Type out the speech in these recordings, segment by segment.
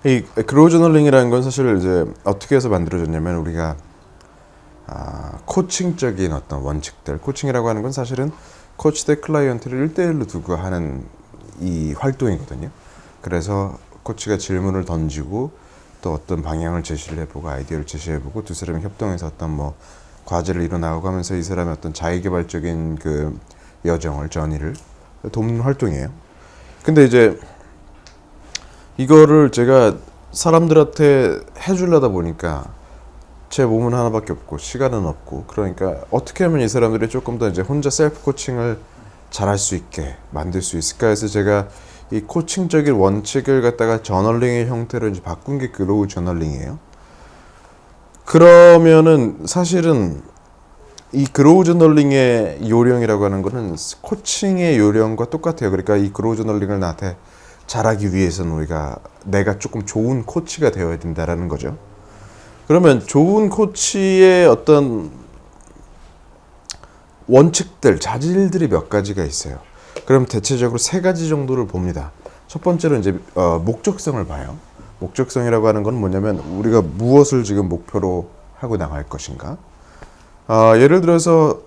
이 그로우 저널링이라는 건 사실 이제 어떻게 해서 만들어졌냐면 우리가 코칭적인 어떤 원칙들, 코칭이라고 하는 건 사실은 코치 대 클라이언트를 1대1로 두고 하는 이 활동이거든요. 그래서 코치가 질문을 던지고 또 어떤 방향을 제시를 해보고 아이디어를 제시해보고 두 사람이 협동해서 어떤 뭐 과제를 이뤄나가고 하면서 이 사람의 어떤 자기개발적인 그 여정을 전이를 돕는 활동이에요. 근데 이제 이거를 제가 사람들한테 해주려다 보니까 제 몸은 하나밖에 없고 시간은 없고 그러니까 어떻게 하면 이 사람들이 조금 더 이제 혼자 셀프 코칭을 잘할 수 있게 만들 수 있을까 해서 제가 이 코칭적인 원칙을 갖다가 저널링의 형태로 이제 바꾼 게 그로우 저널링이에요. 그러면은 사실은 이 그로우 저널링의 요령이라고 하는 거는 코칭의 요령과 똑같아요. 그러니까 이 그로우 저널링을 나한테 잘하기 위해서는 내가 조금 좋은 코치가 되어야 된다라는 거죠. 그러면 좋은 코치의 어떤 원칙들, 자질들이 몇 가지가 있어요. 그럼 대체적으로 세 가지 정도를 봅니다. 첫 번째로 이제 목적성을 봐요. 목적성이라고 하는 건 뭐냐면 우리가 무엇을 지금 목표로 하고 나갈 것인가. 예를 들어서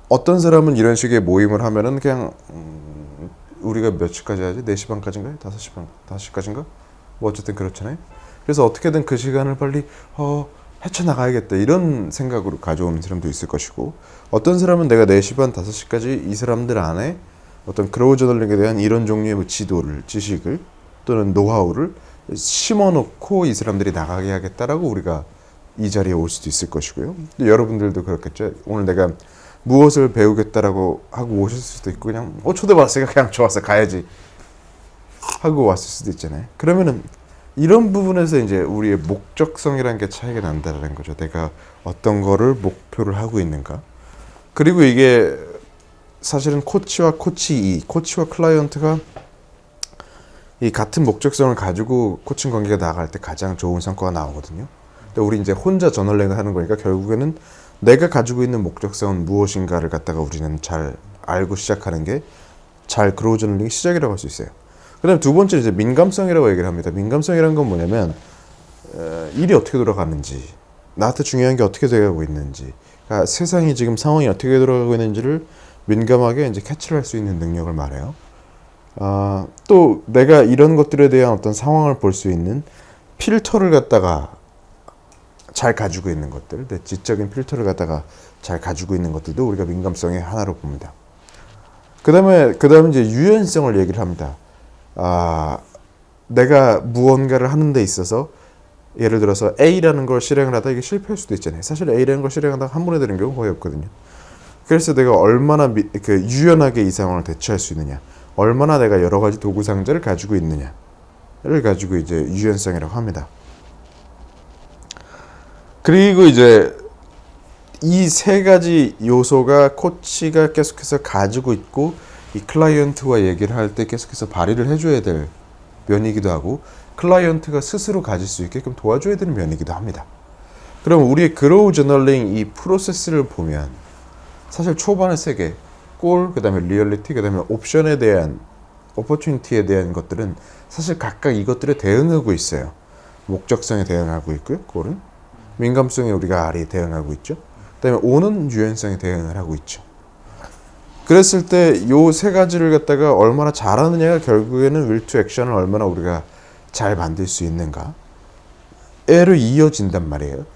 어떤 사람은 이런 식의 모임을 하면은 그냥 우리가 몇 시까지 하지? 4시 반까지인가요? 5시 반, 5시까지인가? 뭐 어쨌든 그렇잖아요. 그래서 어떻게든 그 시간을 빨리 헤쳐나가야겠다 이런 생각으로 가져오는 사람도 있을 것이고 어떤 사람은 내가 4시 반, 5시까지 이 사람들 안에 어떤 그로우 저널링에 대한 이런 종류의 뭐 지도를, 지식을 또는 노하우를 심어놓고 이 사람들이 나가게 하겠다라고 우리가 이 자리에 올 수도 있을 것이고요. 여러분들도 그렇겠죠. 오늘 내가 무엇을 배우겠다라고 하고 오실 수도 있고 그냥 초대받았으니까 그냥 좋았어 가야지 하고 왔을 수도 있잖아요. 그러면은 이런 부분에서 이제 우리의 목적성이라는 게 차이가 난다는 거죠. 내가 어떤 거를 목표를 하고 있는가. 그리고 이게 사실은 코치와 클라이언트가 이 같은 목적성을 가지고 코칭 관계가 나아갈 때 가장 좋은 성과가 나오거든요. 근데 우리 이제 혼자 저널링을 하는 거니까 결국에는 내가 가지고 있는 목적성은 무엇인가를 갖다가 우리는 잘 알고 시작하는 게 잘 그로우 저널링의 시작이라고 할 수 있어요. 그다음 두 번째 이제 민감성이라고 얘기를 합니다. 민감성이라는 건 뭐냐면 일이 어떻게 돌아가는지, 나한테 중요한 게 어떻게 되어가고 있는지, 그러니까 세상이 지금 상황이 어떻게 돌아가고 있는지를 민감하게 이제 캐치를 할 수 있는 능력을 말해요. 또 내가 이런 것들에 대한 어떤 상황을 볼 수 있는 필터를 갖다가 잘 가지고 있는 것들, 내 지적인 필터를 갖다가 잘 가지고 있는 것들도 우리가 민감성의 하나로 봅니다. 그다음에 이제 유연성을 얘기를 합니다. 내가 무언가를 하는 데 있어서 예를 들어서 A라는 걸 실행을 하다 이게 실패할 수도 있잖아요. 사실 A라는 걸 실행하다가 한 번에 되는 경우 거의 없거든요. 그래서 내가 얼마나 유연하게 이 상황을 대처할 수 있느냐, 얼마나 내가 여러 가지 도구 상자를 가지고 있느냐를 가지고 이제 유연성이라고 합니다. 그리고 이제 이 세 가지 요소가 코치가 계속해서 가지고 있고 이 클라이언트와 얘기를 할 때 계속해서 발휘를 해줘야 될 면이기도 하고 클라이언트가 스스로 가질 수 있게끔 도와줘야 되는 면이기도 합니다. 그럼 우리의 그로우 저널링 이 프로세스를 보면 사실 초반에 세 개, 골, 그 다음에 리얼리티, 그 다음에 옵션에 대한 오퍼튜니티에 대한 것들은 사실 각각 이것들에 대응하고 있어요. 목적성에 대응하고 있고요. 골은 민감성에 우리가 R이 대응하고 있죠. 그 다음에 O는 유연성에 대응을 하고 있죠. 그랬을 때 요 세 가지를 갖다가 얼마나 잘하느냐가 결국에는 will to action을 얼마나 우리가 잘 만들 수 있는가에로 이어진단 말이에요.